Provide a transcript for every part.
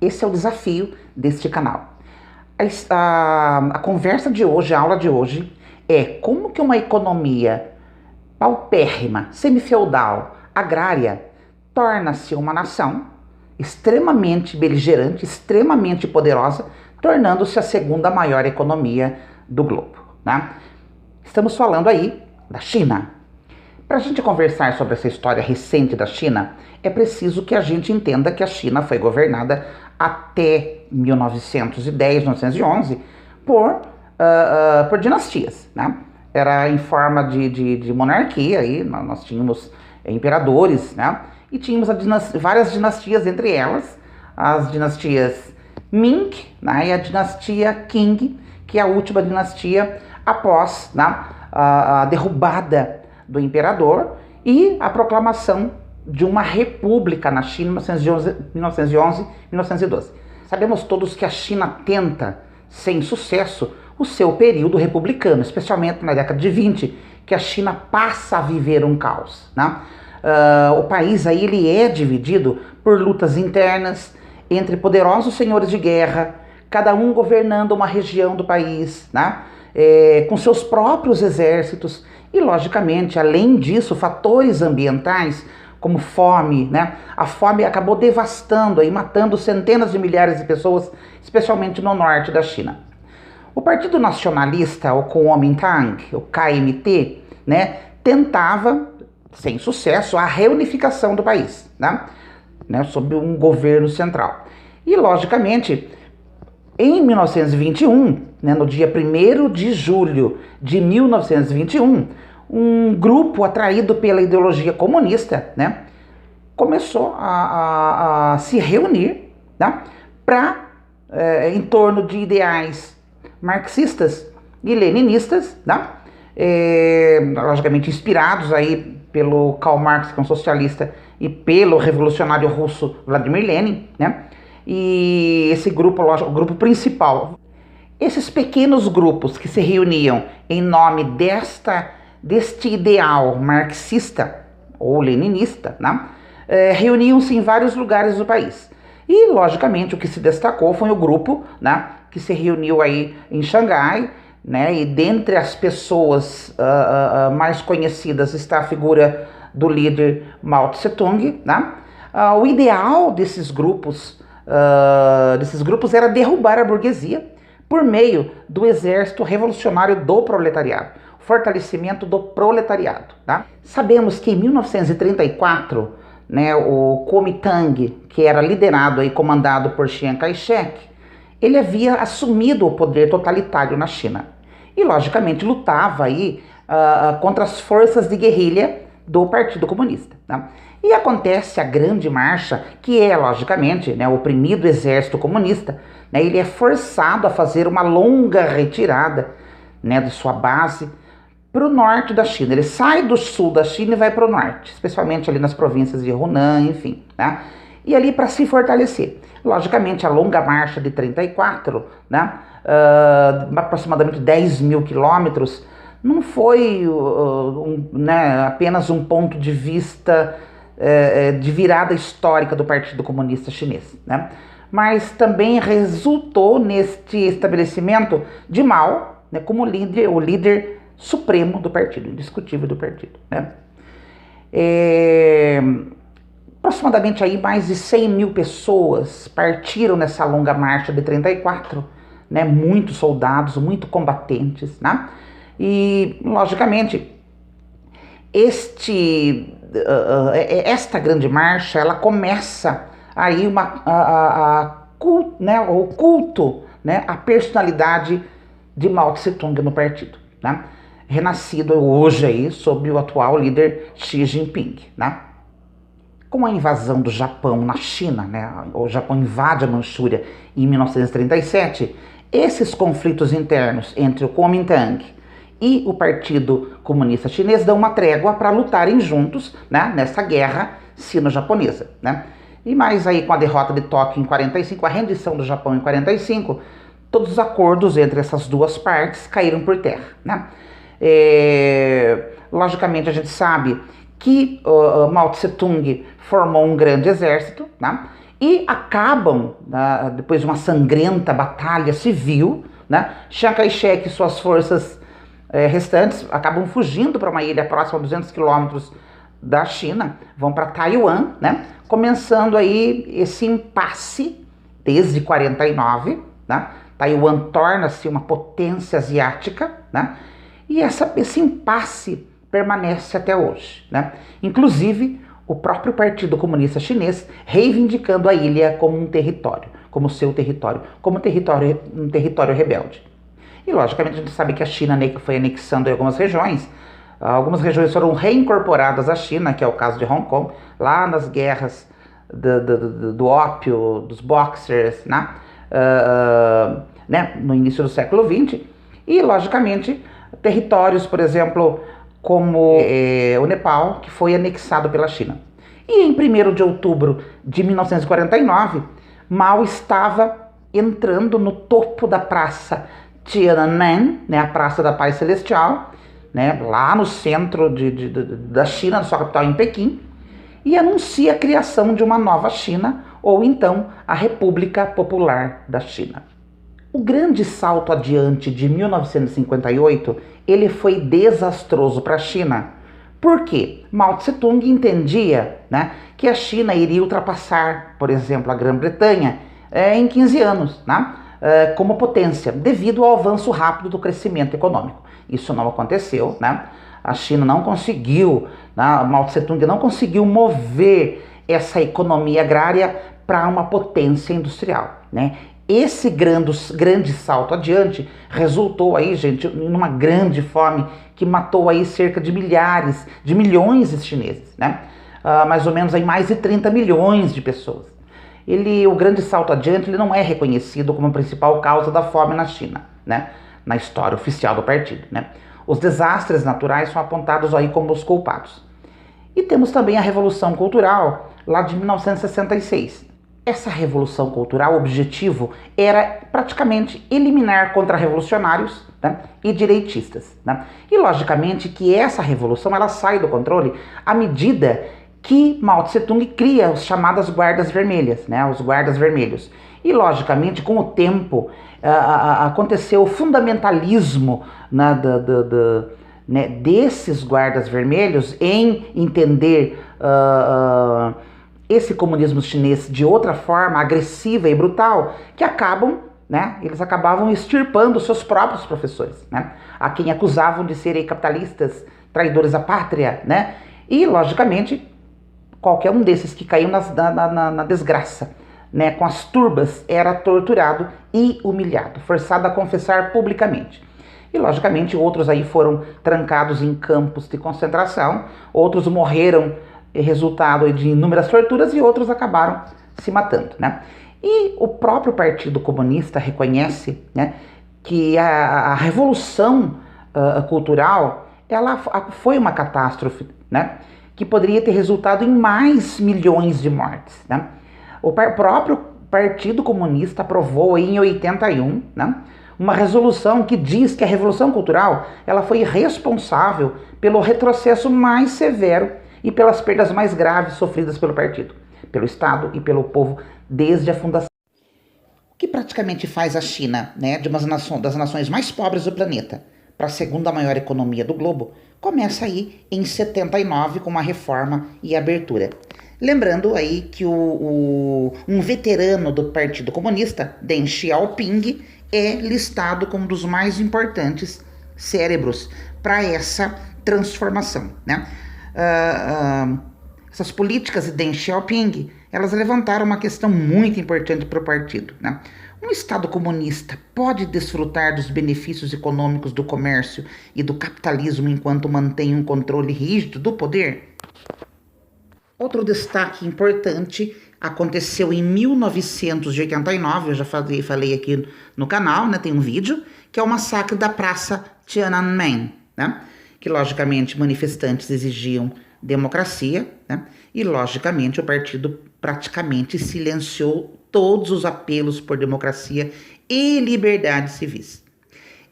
Esse é o desafio deste canal. A conversa de hoje, a aula de hoje, é como que uma economia paupérrima, semifeudal, agrária, torna-se uma nação extremamente beligerante, extremamente poderosa, tornando-se a segunda maior economia do globo, né? Estamos falando aí da China. Para a gente conversar sobre essa história recente da China, é preciso que a gente entenda que a China foi governada até 1910, 1911 por dinastias, né? Era em forma de monarquia, aí nós tínhamos imperadores, né? E tínhamos várias dinastias, entre elas as dinastias Ming, né? E a dinastia Qing, que é a última dinastia após, né, a derrubada do imperador e a proclamação de uma república na China em 1911, 1912. Sabemos todos que a China tenta, sem sucesso, o seu período republicano, especialmente na década de 20, que a China passa a viver um caos, né? O país aí ele é dividido por lutas internas entre poderosos senhores de guerra, cada um governando uma região do país, né? Com seus próprios exércitos e, logicamente, além disso, fatores ambientais como fome, né? A fome acabou devastando e matando centenas de milhares de pessoas, especialmente no norte da China. O Partido Nacionalista, o Kuomintang, o KMT, né, tentava, sem sucesso, a reunificação do país, né, sob um governo central. E, logicamente, em 1921, né, no dia 1º de julho de 1921, um grupo atraído pela ideologia comunista, né, começou a se reunir, né, em torno de ideais marxistas e leninistas, né, logicamente inspirados aí pelo Karl Marx, que é um socialista, e pelo revolucionário russo Vladimir Lenin, né. E esse grupo, o grupo principal, esses pequenos grupos que se reuniam em nome deste ideal marxista ou leninista, né, reuniam-se em vários lugares do país. E, logicamente, o que se destacou foi o grupo, né, que se reuniu aí em Xangai, né, e dentre as pessoas mais conhecidas está a figura do líder Mao Tse-tung, né. O ideal desses grupos era derrubar a burguesia por meio do exército revolucionário do proletariado, fortalecimento do proletariado, tá? Sabemos que em 1934, né, o Kuomintang, que era liderado e comandado por Chiang Kai-shek, ele havia assumido o poder totalitário na China e, logicamente, lutava aí contra as forças de guerrilha do Partido Comunista, tá? E acontece a Grande Marcha, que é, logicamente, né, o oprimido exército comunista, né, ele é forçado a fazer uma longa retirada, né, de sua base para o norte da China. Ele sai do sul da China e vai para o norte, especialmente ali nas províncias de Hunan, enfim, né, e ali para se fortalecer. Logicamente, a Longa Marcha de 34, né, aproximadamente 10 mil quilômetros, não foi né, apenas um ponto de vista de virada histórica do Partido Comunista Chinês, né? Mas também resultou neste estabelecimento de Mao, né, como o líder supremo do partido, indiscutível do partido, né? Aproximadamente aí mais de 100 mil pessoas partiram nessa longa marcha de 34, né? Muitos soldados, muito combatentes, né? E, logicamente, esta grande marcha, ela começa aí o culto, né, a personalidade de Mao Tse-tung no partido, né, renascido hoje aí sob o atual líder Xi Jinping, né. Com a invasão do Japão na China, né, o Japão invade a Manchúria em 1937, esses conflitos internos entre o Kuomintang e o Partido Comunista Chinês dão uma trégua para lutarem juntos, né, nessa guerra sino-japonesa, né? E mais aí com a derrota de Tóquio em 45, a rendição do Japão em 45, todos os acordos entre essas duas partes caíram por terra, né? Logicamente a gente sabe que Mao Tse-tung formou um grande exército, né? e acabam, depois de uma sangrenta batalha civil, né, Chiang Kai-shek e suas forças restantes acabam fugindo para uma ilha próxima a 200 quilômetros da China, vão para Taiwan, né, começando aí esse impasse desde 49, né, Taiwan torna-se uma potência asiática, né, e esse impasse permanece até hoje, né, inclusive o próprio Partido Comunista Chinês reivindicando a ilha como um território, como seu território, como um território rebelde. E logicamente a gente sabe que a China foi anexando algumas regiões foram reincorporadas à China, que é o caso de Hong Kong, lá nas guerras do ópio, dos boxers, né, no início do século XX, e logicamente territórios, por exemplo, como o Nepal, que foi anexado pela China. E em 1º de outubro de 1949, Mao estava entrando no topo da praça Tiananmen, né, a Praça da Paz Celestial, né, lá no centro da China, na sua capital em Pequim, e anuncia a criação de uma nova China, ou então a República Popular da China. O grande salto adiante de 1958, ele foi desastroso para a China. Por quê? Mao Tse-tung entendia, né, que a China iria ultrapassar, por exemplo, a Grã-Bretanha em 15 anos, né, como potência, devido ao avanço rápido do crescimento econômico. Isso não aconteceu, né? A China não conseguiu, né, Mao Tse-tung não conseguiu mover essa economia agrária para uma potência industrial, né? Esse grande salto adiante resultou aí, gente, numa grande fome que matou aí cerca de milhões de chineses, né? Mais ou menos aí mais de 30 milhões de pessoas. O grande salto adiante, ele não é reconhecido como a principal causa da fome na China, né? Na história oficial do partido, né? Os desastres naturais são apontados aí como os culpados. E temos também a Revolução Cultural, lá de 1966. Essa revolução cultural, o objetivo era praticamente eliminar contra-revolucionários, né, e direitistas, né? E logicamente que essa revolução ela sai do controle à medida que Mao Tse-tung cria as chamadas guardas vermelhas, né, os guardas vermelhos. E logicamente com o tempo aconteceu o fundamentalismo, né, né, desses guardas vermelhos em entender esse comunismo chinês de outra forma agressiva e brutal, que eles acabavam extirpando seus próprios professores, né, a quem acusavam de serem capitalistas, traidores à pátria, né, e logicamente qualquer um desses que caiu na desgraça, né, com as turbas, era torturado e humilhado, forçado a confessar publicamente. E logicamente outros aí foram trancados em campos de concentração, outros morreram resultado de inúmeras torturas e outros acabaram se matando, né? E o próprio Partido Comunista reconhece, né, que a revolução cultural ela foi uma catástrofe, né, que poderia ter resultado em mais milhões de mortes, né? O próprio Partido Comunista aprovou em 81, né, uma resolução que diz que a Revolução Cultural ela foi responsável pelo retrocesso mais severo e pelas perdas mais graves sofridas pelo partido, pelo Estado e pelo povo desde a fundação. O que praticamente faz a China, né, das nações mais pobres do planeta, para a segunda maior economia do globo, começa aí em 79 com uma reforma e abertura. Lembrando aí que um veterano do Partido Comunista, Deng Xiaoping, é listado como um dos mais importantes cérebros para essa transformação, né? Essas políticas de Deng Xiaoping, elas levantaram uma questão muito importante para o partido, né? Um Estado comunista pode desfrutar dos benefícios econômicos do comércio e do capitalismo enquanto mantém um controle rígido do poder? Outro destaque importante aconteceu em 1989, eu já falei aqui no canal, né, tem um vídeo, que é o massacre da Praça Tiananmen, né, que logicamente manifestantes exigiam democracia, né, e logicamente o partido praticamente silenciou todos os apelos por democracia e liberdades civis.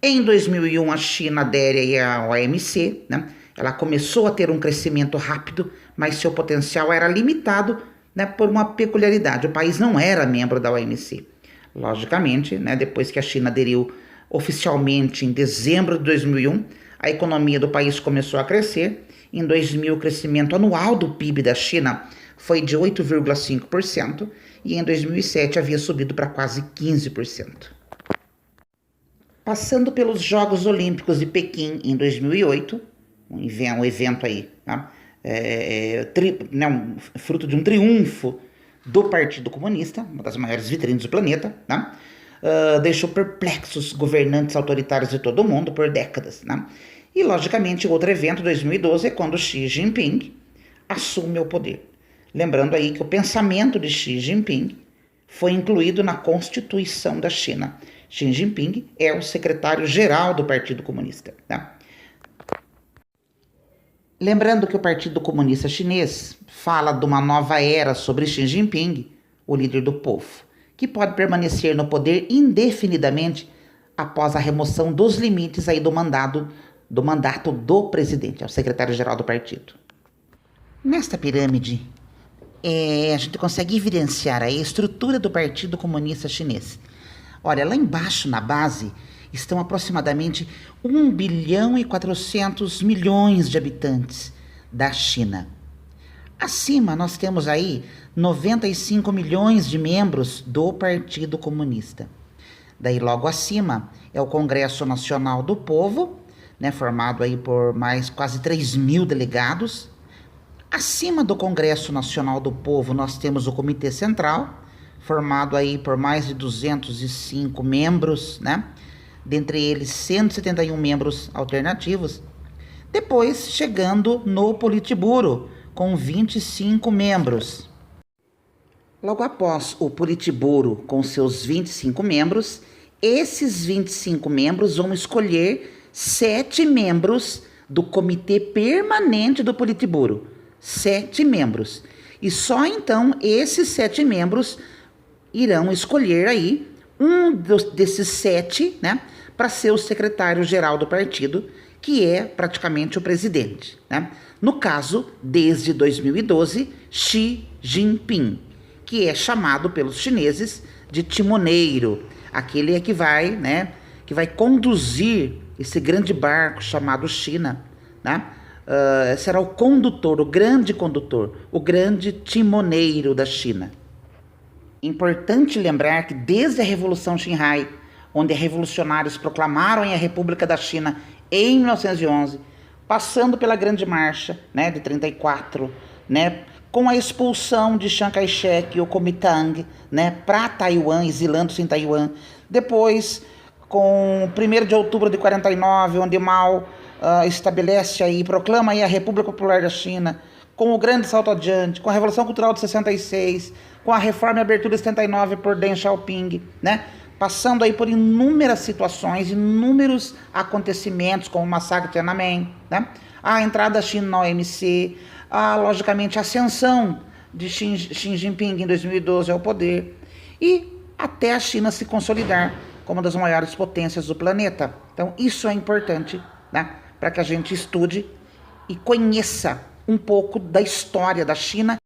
Em 2001 a China adere à OMC, né, ela começou a ter um crescimento rápido, mas seu potencial era limitado, né, por uma peculiaridade. O país não era membro da OMC. Logicamente, né, depois que a China aderiu oficialmente em dezembro de 2001, a economia do país começou a crescer. Em 2000, o crescimento anual do PIB da China foi de 8,5% e em 2007 havia subido para quase 15%. Passando pelos Jogos Olímpicos de Pequim em 2008, um evento aí, tá? Fruto de um triunfo do Partido Comunista, uma das maiores vitrines do planeta, tá? Deixou perplexos governantes autoritários de todo o mundo por décadas. Né? E, logicamente, outro evento, 2012, é quando Xi Jinping assume o poder. Lembrando aí que o pensamento de Xi Jinping foi incluído na Constituição da China. Xi Jinping é o secretário-geral do Partido Comunista. Tá? Lembrando que o Partido Comunista Chinês fala de uma nova era sobre Xi Jinping, o líder do povo, que pode permanecer no poder indefinidamente após a remoção dos limites aí do mandato do presidente, é o secretário-geral do partido. Nesta pirâmide, a gente consegue evidenciar a estrutura do Partido Comunista Chinês. Olha, lá embaixo, na base, estão aproximadamente 1 bilhão e 400 milhões de habitantes da China. Acima, nós temos aí 95 milhões de membros do Partido Comunista. Daí, logo acima, é o Congresso Nacional do Povo, né, formado aí por mais quase 3 mil delegados. Acima do Congresso Nacional do Povo, nós temos o Comitê Central, formado aí por mais de 205 membros, né? Dentre eles 171 membros alternativos. Depois, chegando no Politburo, com 25 membros. Logo após o Politburo, com seus 25 membros, esses 25 membros vão escolher 7 membros do Comitê Permanente do Politburo. 7 membros. E só então esses 7 membros irão escolher aí desses 7, né, para ser o secretário-geral do partido, que é praticamente o presidente. Né? No caso, desde 2012, Xi Jinping, que é chamado pelos chineses de timoneiro, aquele que vai, né, que vai conduzir esse grande barco chamado China, né? Será o condutor, o grande timoneiro da China. Importante lembrar que desde a Revolução Xinhai, onde revolucionários proclamaram a República da China em 1911, passando pela Grande Marcha, né, de 34, né, com a expulsão de Chiang Kai-shek e o Kuomintang, né, para Taiwan, exilando-se em Taiwan. Depois, com 1º de outubro de 49, onde Mao estabelece aí, proclama aí a República Popular da China, com o grande salto adiante, com a Revolução Cultural de 66, com a Reforma e Abertura de 79 por Deng Xiaoping, né? Passando aí por inúmeras situações, inúmeros acontecimentos, como o massacre de Tiananmen, né? A entrada da China na OMC, logicamente a ascensão de Xi Jinping em 2012 ao poder, e até a China se consolidar como uma das maiores potências do planeta. Então isso é importante, né? Para que a gente estude e conheça um pouco da história da China